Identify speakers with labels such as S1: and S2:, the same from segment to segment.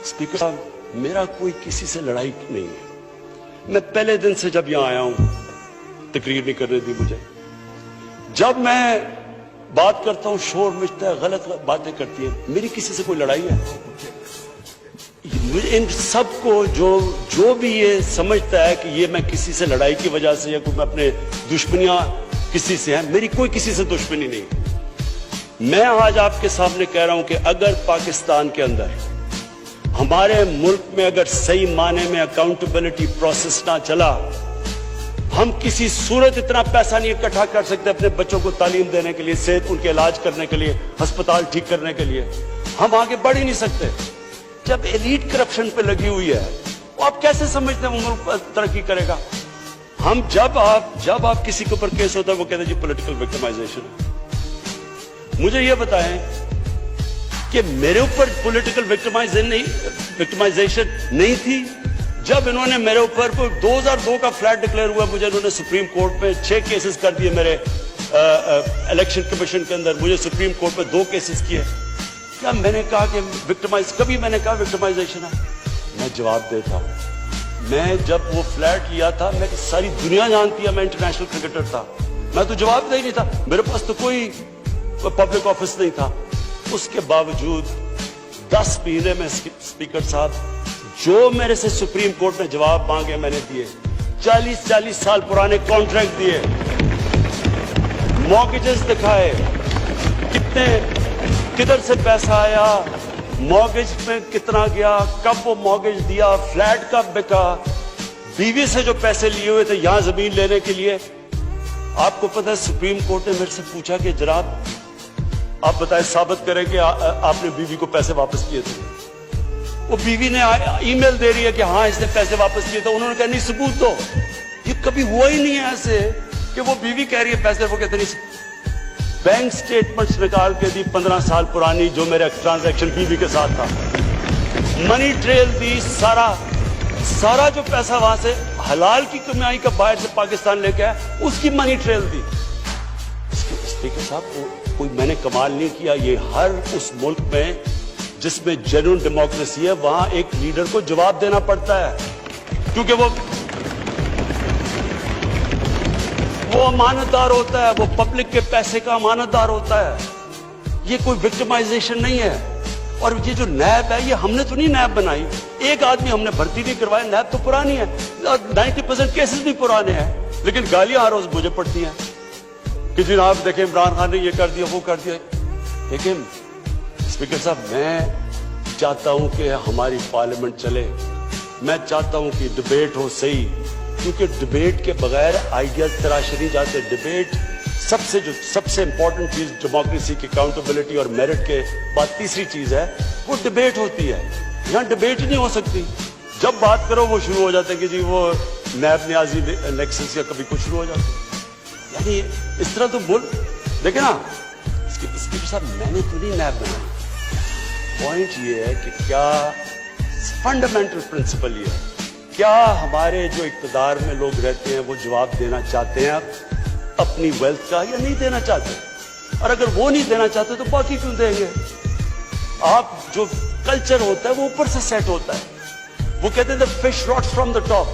S1: Speaker साहब, मेरा कोई किसी से लड़ाई नहीं है। मैं पहले दिन से जब यहां आया हूं, तकरीर नहीं करने दी मुझे। जब मैं बात करता हूं शोर मचता है, गलत बातें करती है। मेरी किसी से कोई लड़ाई है? इन सबको जो भी ये समझता है कि ये मैं किसी से लड़ाई की वजह से या कोई मैं अपने दुश्मनियां किसी से है, मेरी कोई किसी से दुश्मनी नहीं। मैं आज आपके सामने कह रहा हूं कि अगर पाकिस्तान के अंदर, हमारे मुल्क में अगर सही माने में अकाउंटेबिलिटी प्रोसेस ना चला, हम किसी सूरत इतना पैसा नहीं इकट्ठा कर सकते अपने बच्चों को तालीम देने के लिए, सेहत उनके इलाज करने के लिए, अस्पताल ठीक करने के लिए। हम आगे बढ़ ही नहीं सकते। जब एलीट करप्शन पे लगी हुई है, वो आप कैसे समझते हैं वो मुल्क तरक्की करेगा? हम जब आप किसी के ऊपर केस होता है, वो कहते हैं जी पॉलिटिकल विक्टिमाइजेशन है। मुझे ये बताएं कि मेरे ऊपर पॉलिटिकल विक्टिमाइजेशन नहीं थी जब इन्होंने मेरे ऊपर 2002 का फ्लैट डिक्लेयर हुआ, मुझे इन्होंने सुप्रीम कोर्ट में 6 केसेस कर दिए। मेरे इलेक्शन कमीशन के अंदर मुझे सुप्रीम कोर्ट में 2 केसेस किए। क्या मैंने कहा कि कभी मैंने कहा विक्टिमाइजेशन है? मैं जवाब देता हूं। मैं जब वो फ्लैट लिया था, मैं सारी दुनिया जानती है मैं इंटरनेशनल क्रिकेटर था, मैं तो जवाब नहीं था। मेरे पास तो कोई पब्लिक ऑफिस नहीं था। उसके बावजूद 10 महीने में स्पीकर साहब, जो मेरे से सुप्रीम कोर्ट ने जवाब मांगे मैंने दिए। 40 साल पुराने कॉन्ट्रैक्ट दिए, मॉर्गेजेस दिखाए, किधर से पैसा आया, मॉर्गेज में कितना गया, कब वो मॉर्गेज दिया, फ्लैट कब बिका, बीवी से जो पैसे लिए हुए थे यहां जमीन लेने के लिए। आपको पता है सुप्रीम कोर्ट ने मेरे से पूछा कि जनाब आप बताएं, साबित करें कि आपने बीवी को पैसे वापस किए थे। वो बीवी ने ईमेल दे रही है कि हाँ इसने पैसे वापस किए थे। उन्होंने कहा नहीं सबूत दो। ये कभी हुआ ही नहीं है ऐसे कि वो बीवी कह रही है पैसे, वो कहते नहीं। बैंक स्टेटमेंट्स निकाल के दी 15 साल पुरानी, जो मेरा ट्रांजैक्शन बीवी के साथ था। मनी ट्रेल दी, सारा जो पैसा वहां से हलाल की कमाई का बाहर से पाकिस्तान लेके आया, उसकी मनी ट्रेल दी। स्पीकर साहब, कोई मैंने कमाल नहीं किया। ये हर उस मुल्क में जिसमें जेन्युइन डेमोक्रेसी है, वहां एक लीडर को जवाब देना पड़ता है, क्योंकि वो अमानतदार होता है, वो पब्लिक के पैसे का अमानतदार होता है। ये कोई विक्टिमाइजेशन नहीं है। और ये जो नैब है, ये हमने तो नहीं नैब बनाई। एक आदमी हमने भर्ती नहीं करवाया, नैब तो पुरानी है। 90% केसेस भी पुराने हैं, लेकिन गालियां हर रोज मुझे पड़ती हैं कि जनाब देखें इमरान खान ने ये कर दिया, वो कर दिया। लेकिन स्पीकर साहब, मैं चाहता हूं कि हमारी पार्लियामेंट चले। मैं चाहता हूं कि डिबेट हो सही, क्योंकि डिबेट के बगैर आइडियाज तराशे नहीं जाते। डिबेट सबसे इंपॉर्टेंट चीज डेमोक्रेसी की अकाउंटेबिलिटी और मेरिट के बाद तीसरी चीज है, वो डिबेट होती है। यहां डिबेट नहीं हो सकती। जब बात करो वो शुरू हो जाते हैं कि जी वो नैब न्याजी नेक्सस या कभी कुछ शुरू हो जाता है। यानी इस तरह तो बोल देखे ना स्पीकर साहब, मैंने तो नहीं नैब बनाई। पॉइंट ये है कि क्या फंडामेंटल प्रिंसिपल ये है, क्या हमारे जो इक्तदार में लोग रहते हैं वो जवाब देना चाहते हैं अपनी वेल्थ का, या नहीं देना चाहते? और अगर वो नहीं देना चाहते तो बाकी क्यों देंगे? आप जो कल्चर होता है वो ऊपर से सेट होता है। वो कहते हैं the fish rots from the top.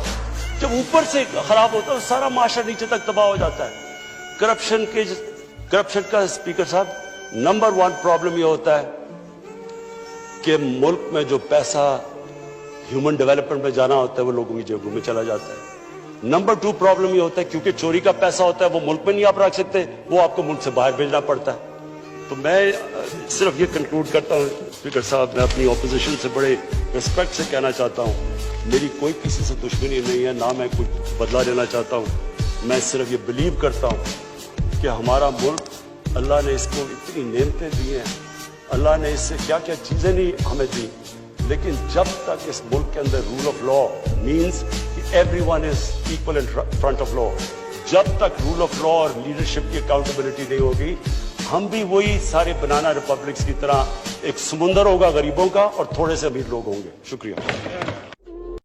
S1: जब ऊपर से खराब होता है तो सारा माशरा नीचे तक तबाह हो जाता है। करप्शन का स्पीकर साहब नंबर 1 प्रॉब्लम ये होता है कि मुल्क में जो पैसा ह्यूमन डेवलपमेंट में जाना होता है वो लोगों की जेबों में चला जाता है। नंबर 2 प्रॉब्लम ये होता है क्योंकि चोरी का पैसा होता है वो मुल्क में नहीं आप रख सकते, वो आपको मुल्क से बाहर भेजना पड़ता है। तो मैं सिर्फ ये कंक्लूड करता हूँ स्पीकर साहब, मैं अपनी ऑपोजिशन से बड़े रिस्पेक्ट से कहना चाहता हूँ, मेरी कोई किसी से दुश्मनी नहीं है, ना मैं कुछ बदला लेना चाहता हूँ। मैं सिर्फ ये बिलीव करता हूँ कि हमारा मुल्क, अल्लाह ने इसको इतनी नेमतें दी हैं, अल्लाह ने इससे क्या क्या चीजें नहीं हमें दी, लेकिन जब तक इस मुल्क के अंदर रूल ऑफ लॉ मीन्स कि everyone is equal in front of law, जब तक रूल ऑफ लॉ और लीडरशिप की अकाउंटेबिलिटी नहीं होगी, हम भी वही सारे बनाना रिपब्लिक्स की तरह एक समुंदर होगा गरीबों का और थोड़े से अमीर लोग होंगे। शुक्रिया।